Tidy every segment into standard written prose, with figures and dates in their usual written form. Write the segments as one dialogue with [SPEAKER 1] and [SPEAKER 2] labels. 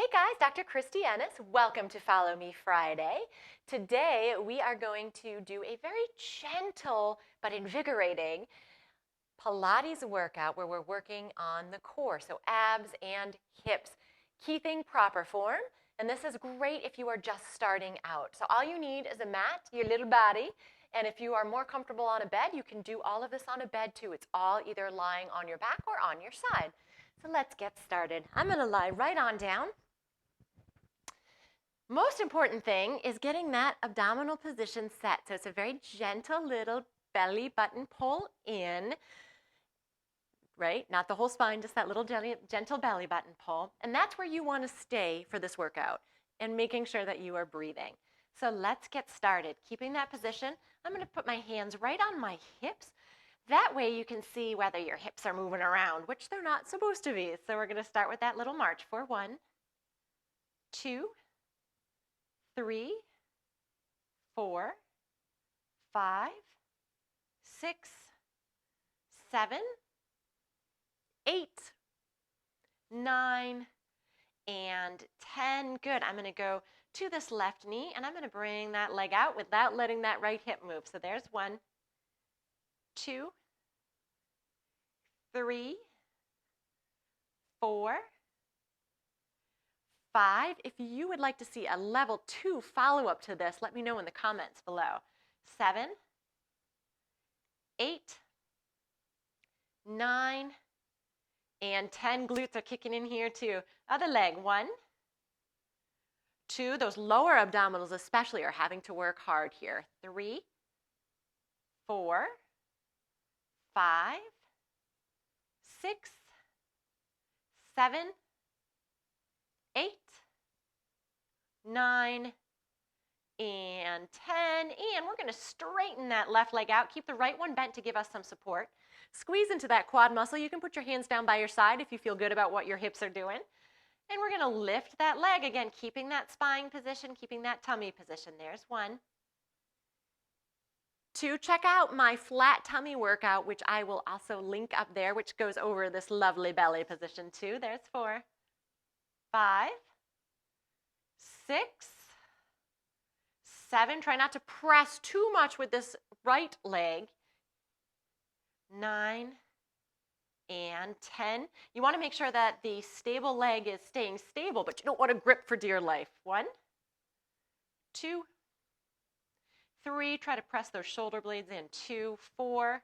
[SPEAKER 1] Hey guys, Dr. Christy Ennis. Welcome to Follow Me Friday. Today we are going to do a very gentle but invigorating Pilates workout where we're working on the core, so abs and hips. Key thing, proper form. And this is great if you are just starting out. So all you need is a mat, your little body, and if you are more comfortable on a bed, you can do all of this on a bed too. It's all either lying on your back or on your side. So let's get started. I'm going to lie right on down. Most important thing is getting that abdominal position set. So it's a very gentle little belly button pull in, right? Not the whole spine, just that little gentle belly button pull. And that's where you want to stay for this workout and making sure that you are breathing. So let's get started. Keeping that position, I'm going to put my hands right on my hips. That way you can see whether your hips are moving around, which they're not supposed to be. So we're going to start with that little march for 1, 2, 3, 4, 5, 6, 7, 8, 9, and 10. Good. I'm going to go to this left knee, and I'm going to bring that leg out without letting that right hip move. So there's 1, 2, 3, 4, 5. If you would like to see a level 2 follow-up to this, let me know in the comments below. 7, 8, 9, and 10. Glutes are kicking in here too. Other leg, 1, 2. Those lower abdominals especially are having to work hard here. 3, 4, 5, 6, 7, 8, 9, and 10. And we're going to straighten that left leg out. Keep the right one bent to give us some support. Squeeze into that quad muscle. You can put your hands down by your side if you feel good about what your hips are doing. And we're going to lift that leg again, keeping that spine position, keeping that tummy position. There's 1. 2, check out my flat tummy workout, which I will also link up there, which goes over this lovely belly position too. There's 4, 5, 6, 7. Try not to press too much with this right leg. 9, and 10. You want to make sure that the stable leg is staying stable, but you don't want to grip for dear life. 1, 2, 3. Try to press those shoulder blades in. 2, 4,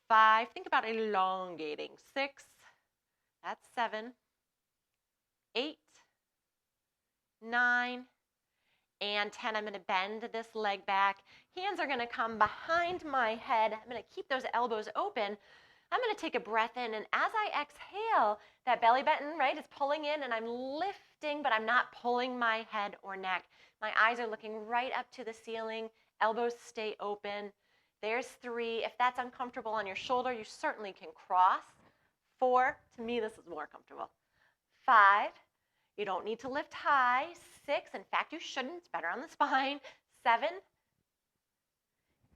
[SPEAKER 1] 5. Think about elongating. 6. That's 7. 8, 9, and 10. I'm going to bend this leg back. Hands are going to come behind my head. I'm going to keep those elbows open. I'm going to take a breath in, and as I exhale, that belly button, right, is pulling in, and I'm lifting, but I'm not pulling my head or neck. My eyes are looking right up to the ceiling. Elbows stay open. There's 3. If that's uncomfortable on your shoulder, you certainly can cross. 4, to me, this is more comfortable. 5, you don't need to lift high. 6, in fact, you shouldn't. It's better on the spine. 7,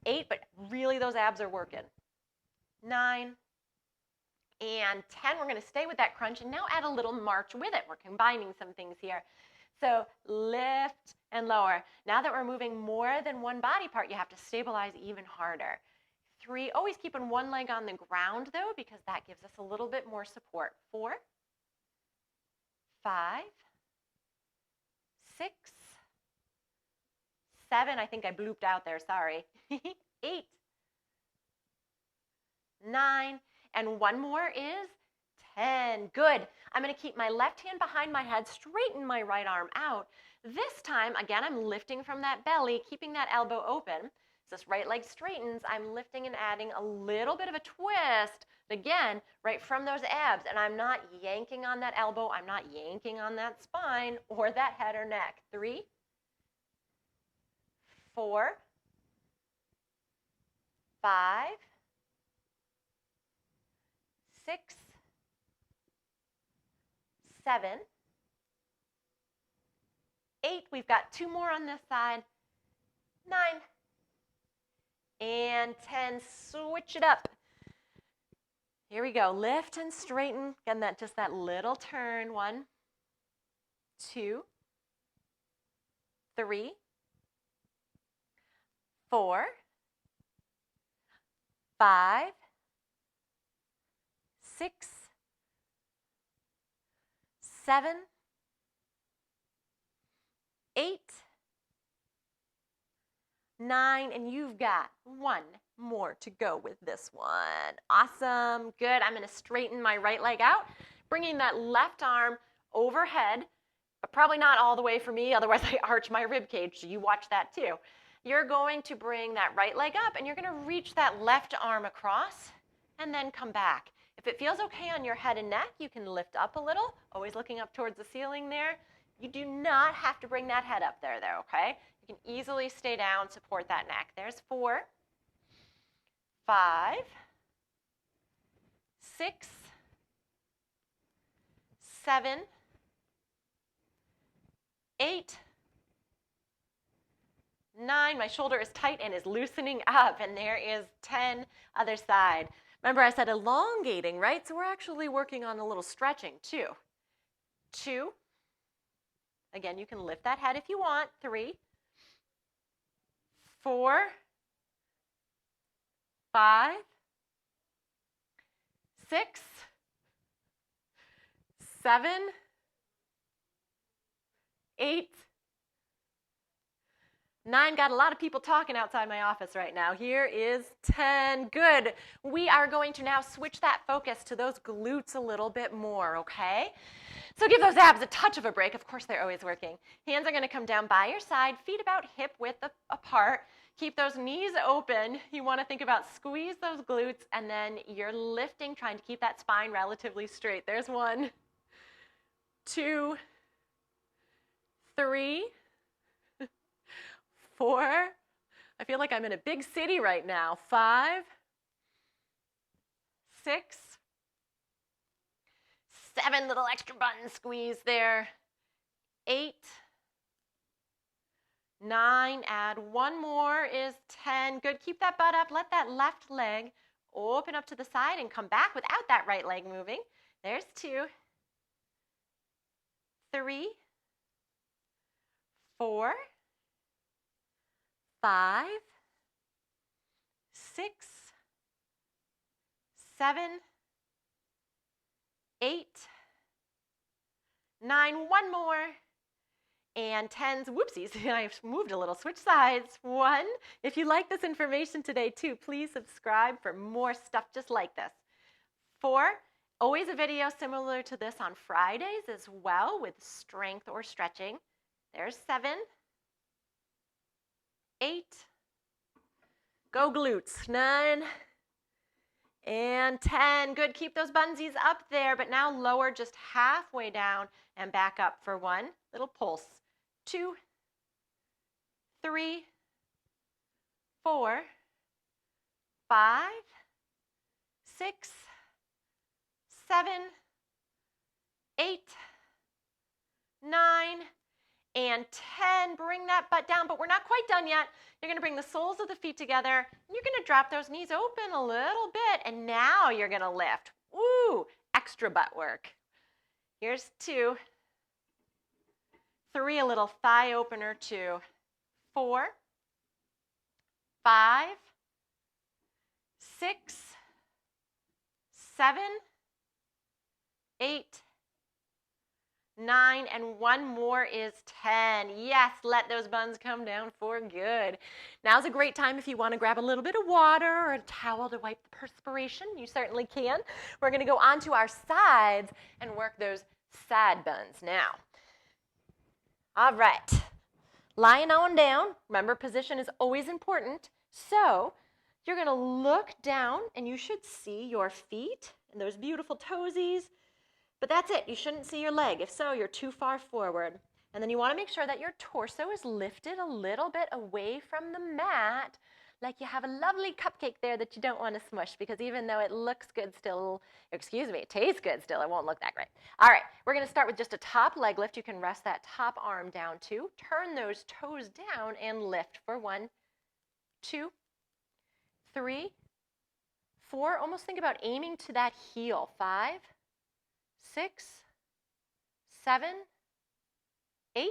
[SPEAKER 1] 8, but really those abs are working. 9, and 10. We're going to stay with that crunch and now add a little march with it. We're combining some things here. So lift and lower. Now that we're moving more than one body part, you have to stabilize even harder. 3, always keeping one leg on the ground though, because that gives us a little bit more support. 4, 5, 6, 7. I think I blooped out there, sorry. 8, 9, and one more is 10. Good. I'm going to keep my left hand behind my head, straighten my right arm out. This time, again, I'm lifting from that belly, keeping that elbow open. As this right leg straightens, I'm lifting and adding a little bit of a twist, again, right from those abs. And I'm not yanking on that elbow. I'm not yanking on that spine or that head or neck. 3, 4, 5, 6, 7, 8. We've got 2 more on this side. 9, and 10. Switch it up. Here we go. Lift and straighten. Again, just that little turn. 1, 2, 3, 4, 5, 6, 7, 8, 9, and you've got one more to go with this one. Awesome. Good. I'm going to straighten my right leg out, bringing that left arm overhead, but probably not all the way for me, otherwise I arch my rib cage, so you watch that too. You're going to bring that right leg up, and you're going to reach that left arm across, and then come back. If it feels okay on your head and neck, you can lift up a little, always looking up towards the ceiling there. You do not have to bring that head up there, though, okay? You can easily stay down, support that neck. There's 4, 5, 6, 7, 8, 9. My shoulder is tight and is loosening up, and there is 10. Other side. Remember I said elongating, right? So we're actually working on a little stretching too. 2. Again, you can lift that head if you want. 3, 4, 5, 6, 7, 8, 9. Got a lot of people talking outside my office right now. Here is 10. Good. We are going to now switch that focus to those glutes a little bit more, okay? So give those abs a touch of a break. Of course, they're always working. Hands are going to come down by your side, feet about hip width apart. Keep those knees open. You want to think about squeeze those glutes, and then you're lifting, trying to keep that spine relatively straight. There's 1, 2, 3, 4. I feel like I'm in a big city right now. 5, 6, 7, little extra button squeeze there. 8, 9, add 1 more is 10. Good, keep that butt up. Let that left leg open up to the side and come back without that right leg moving. There's 2, 3, 4, 5, 6, 7, 8, 9, 1 more, and 10s. Whoopsies, I've moved a little. Switch sides. 1. If you like this information today too, please subscribe for more stuff just like this. 4. Always a video similar to this on Fridays as well with strength or stretching. There's 7, 8, go glutes, 9, and 10. Good, keep those bunsies up there, but now lower just halfway down and back up for 1. Little pulse. 2, 3, 4, 5, 6, 7, 8, 9, and 10. Bring that butt down, but we're not quite done yet. You're going to bring the soles of the feet together. And you're going to drop those knees open a little bit, and now you're going to lift. Woo! Extra butt work. Here's 2, 3, a little thigh opener, 2, 4, 5, 6, 7, 8, 9, and 1 more is 10. Yes, let those buns come down for good. Now's a great time if you want to grab a little bit of water or a towel to wipe the perspiration. You certainly can. We're going to go on to our sides and work those side buns now. All right. Lying on down. Remember, position is always important. So you're going to look down, and you should see your feet and those beautiful toesies. But that's it. You shouldn't see your leg. If so, you're too far forward. And then you want to make sure that your torso is lifted a little bit away from the mat, like you have a lovely cupcake there that you don't want to smush, because even though it looks good still, excuse me, it tastes good still, it won't look that great. All right, we're going to start with just a top leg lift. You can rest that top arm down too. Turn those toes down and lift for 1, 2, 3, 4. Almost think about aiming to that heel. 5, 6, 7, 8,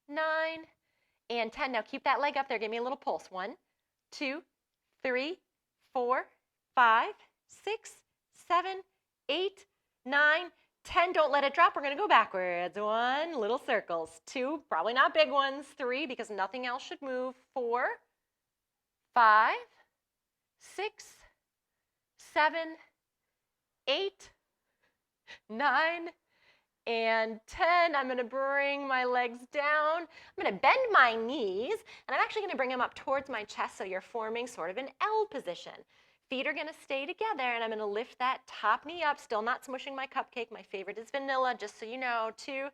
[SPEAKER 1] 9, and 10. Now keep that leg up there. Give me a little pulse. 1, 2, 3, 4, 5, 6, 7, 8, 9, 10. Don't let it drop. We're going to go backwards. 1, little circles. 2, probably not big ones. 3, because nothing else should move. 4, 5, 6, 7, 8, 9, and 10. I'm going to bring my legs down. I'm going to bend my knees, and I'm actually going to bring them up towards my chest so you're forming sort of an L position. Feet are going to stay together, and I'm going to lift that top knee up, still not smushing my cupcake. My favorite is vanilla, just so you know. 2,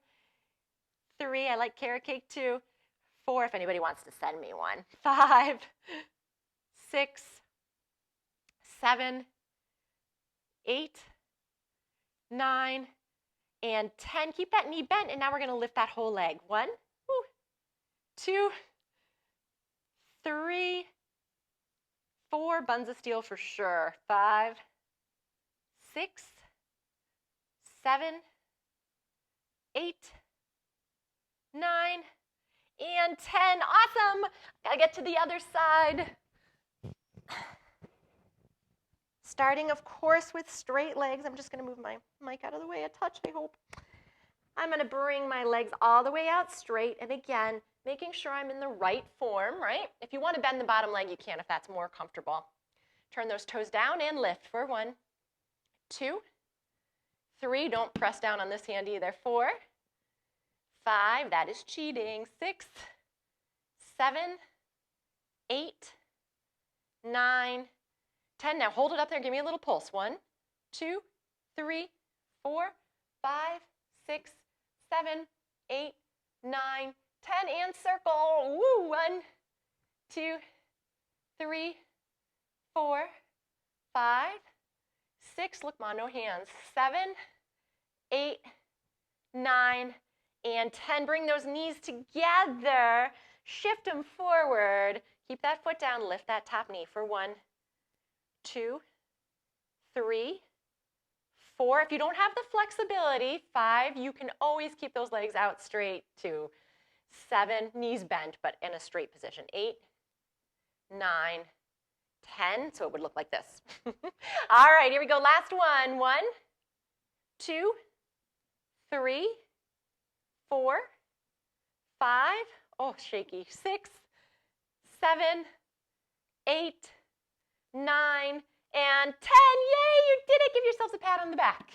[SPEAKER 1] 3, I like carrot cake too. 4, if anybody wants to send me one. 5, 6, 7, 8, 9, and 10. Keep that knee bent, and now we're going to lift that whole leg. 1, 2, 3, 4, buns of steel for sure. 5, 6, 7, 8, 9, and 10. Awesome. Gotta get to the other side. Starting, of course, with straight legs. I'm just going to move my mic out of the way a touch, I hope. I'm going to bring my legs all the way out straight. And again, making sure I'm in the right form, right? If you want to bend the bottom leg, you can if that's more comfortable. Turn those toes down and lift for 1, 2, 3. Don't press down on this hand either. 4, 5. That is cheating. 6, 7, 8, 9, 10. Now hold it up there. Give me a little pulse. 1, 2, 3, 4, 5, 6, 7, 8, 9, 10. And circle. Woo. 1, 2, 3, 4, 5, 6. Look, Ma, no hands. 7, 8, 9, and 10. Bring those knees together. Shift them forward. Keep that foot down. Lift that top knee for 1, 2, 3, 4. If you don't have the flexibility, 5, you can always keep those legs out straight. 2, 7, knees bent, but in a straight position. 8, 9, 10. So it would look like this. All right, here we go. Last one. 1, 2, 3, 4, 5. Oh, shaky. 6, 7, 8, 9, and 10. Yay, you did it. Give yourselves a pat on the back.